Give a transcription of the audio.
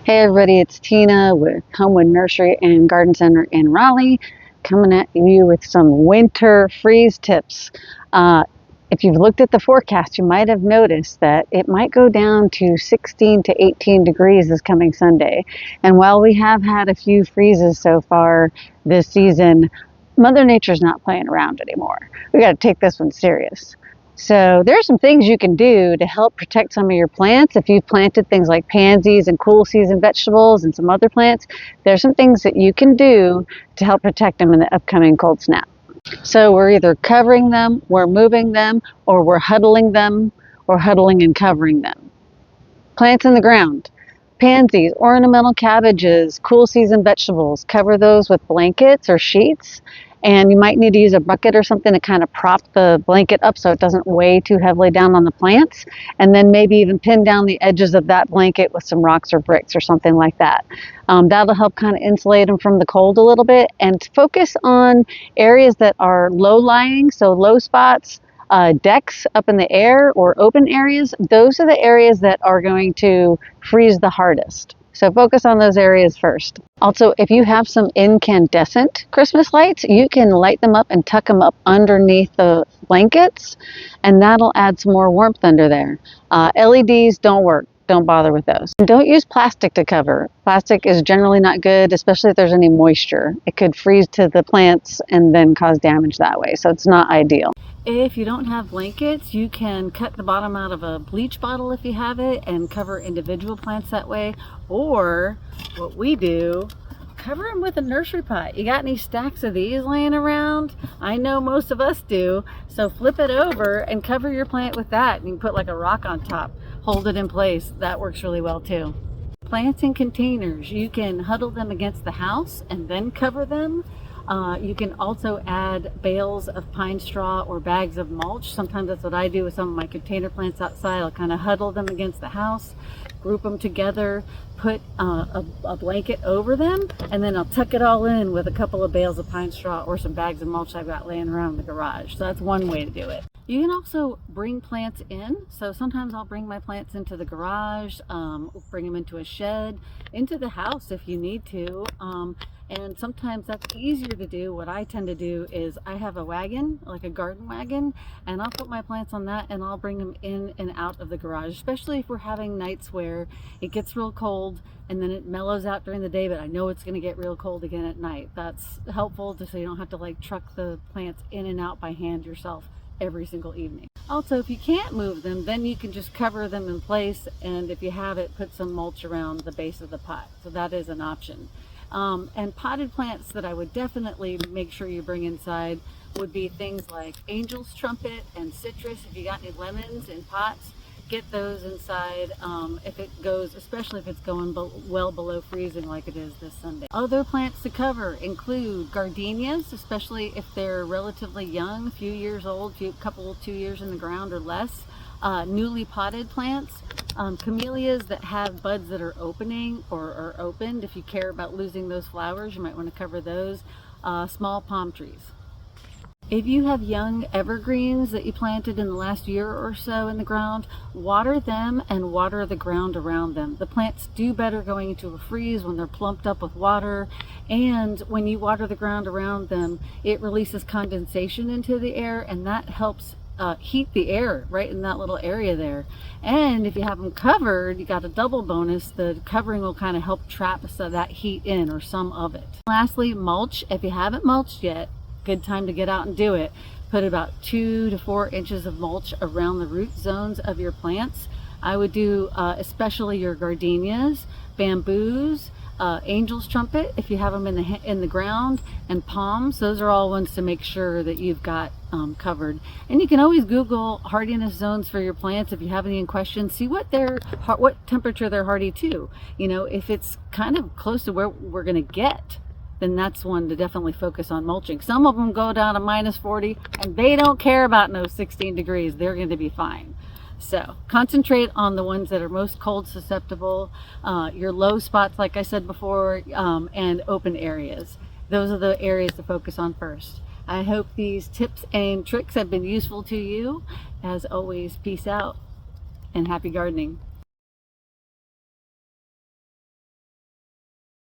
Hey everybody, it's Tina with Homewood Nursery and Garden Center in Raleigh, coming at you with some winter freeze tips. If you've looked at the forecast, you might have noticed that it might go down to 16 to 18 degrees this coming Sunday. And while we have had a few freezes so far this season, Mother Nature's not playing around anymore. We got to take this one serious. So there's some things you can do to help protect some of your plants. If you've planted things like pansies and cool season vegetables and some other plants, there's some things that you can do to help protect them in the upcoming cold snap. So we're either covering them, we're moving them, or we're huddling them, or huddling and covering them. Plants in the ground. Pansies, ornamental cabbages, cool season vegetables, cover those with blankets or sheets. And you might need to use a bucket or something to kind of prop the blanket up so it doesn't weigh too heavily down on the plants. And then maybe even pin down the edges of that blanket with some rocks or bricks or something like that. That'll help kind of insulate them from the cold a little bit, and focus on areas that are low-lying, so low spots, decks up in the air or open areas. Those are the areas that are going to freeze the hardest. So focus on those areas first. Also, if you have some incandescent Christmas lights, you can light them up and tuck them up underneath the blankets, and that'll add some more warmth under there. LEDs don't work. Don't bother with those. And don't use plastic to cover. Plastic is generally not good, especially if there's any moisture. It could freeze to the plants and then cause damage that way, so it's not ideal. If you don't have blankets, you can cut the bottom out of a bleach bottle if you have it and cover individual plants that way. Or what we do, cover them with a nursery pot. You got any stacks of these laying around? I know most of us do. So flip it over and cover your plant with that. You can put like a rock on top, hold it in place. That works really well too. Plants in containers, you can huddle them against the house and then cover them. You can also add bales of pine straw or bags of mulch. Sometimes that's what I do with some of my container plants outside. I'll kind of huddle them against the house, group them together, put a blanket over them, and then I'll tuck it all in with a couple of bales of pine straw or some bags of mulch I've got laying around in the garage. So that's one way to do it. You can also bring plants in. So sometimes I'll bring my plants into the garage, bring them into a shed, into the house if you need to. And sometimes that's easier to do. What I tend to do is I have a wagon, like a garden wagon, and I'll put my plants on that and I'll bring them in and out of the garage, especially if we're having nights where it gets real cold and then it mellows out during the day, but I know it's going to get real cold again at night. That's helpful so you don't have to like truck the plants in and out by hand yourself every single evening. Also, if you can't move them, then you can just cover them in place, and if you have it, put some mulch around the base of the pot. So that is an option. And potted plants that I would definitely make sure you bring inside would be things like angel's trumpet and citrus. If you got any lemons in pots, get those inside if it goes, especially if it's going well below freezing like it is this Sunday. Other plants to cover include gardenias, especially if they're relatively young, a few years old, 2 years in the ground or less. Newly potted plants, camellias that have buds that are opening or are opened. If you care about losing those flowers, you might want to cover those. Small palm trees. If you have young evergreens that you planted in the last year or so in the ground, water them and water the ground around them. The plants do better going into a freeze when they're plumped up with water, and when you water the ground around them, it releases condensation into the air, and that helps heat the air right in that little area there. And if you have them covered, you got a double bonus. The covering will kind of help trap that heat in, or some of it. Lastly, mulch. If you haven't mulched yet, good time to get out and do it. Put about 2 to 4 inches of mulch around the root zones of your plants. I would do especially your gardenias, bamboos, angel's trumpet if you have them in the ground, and palms. Those are all ones to make sure that you've got covered. And you can always Google hardiness zones for your plants if you have any questions. See what temperature they're hardy to. You know, if it's kind of close to where we're going to get, then that's one to definitely focus on mulching. Some of them go down to -40 and they don't care about no 16 degrees. They're going to be fine. So concentrate on the ones that are most cold susceptible, your low spots, like I said before, and open areas. Those are the areas to focus on first. I hope these tips and tricks have been useful to you. As always, peace out and happy gardening.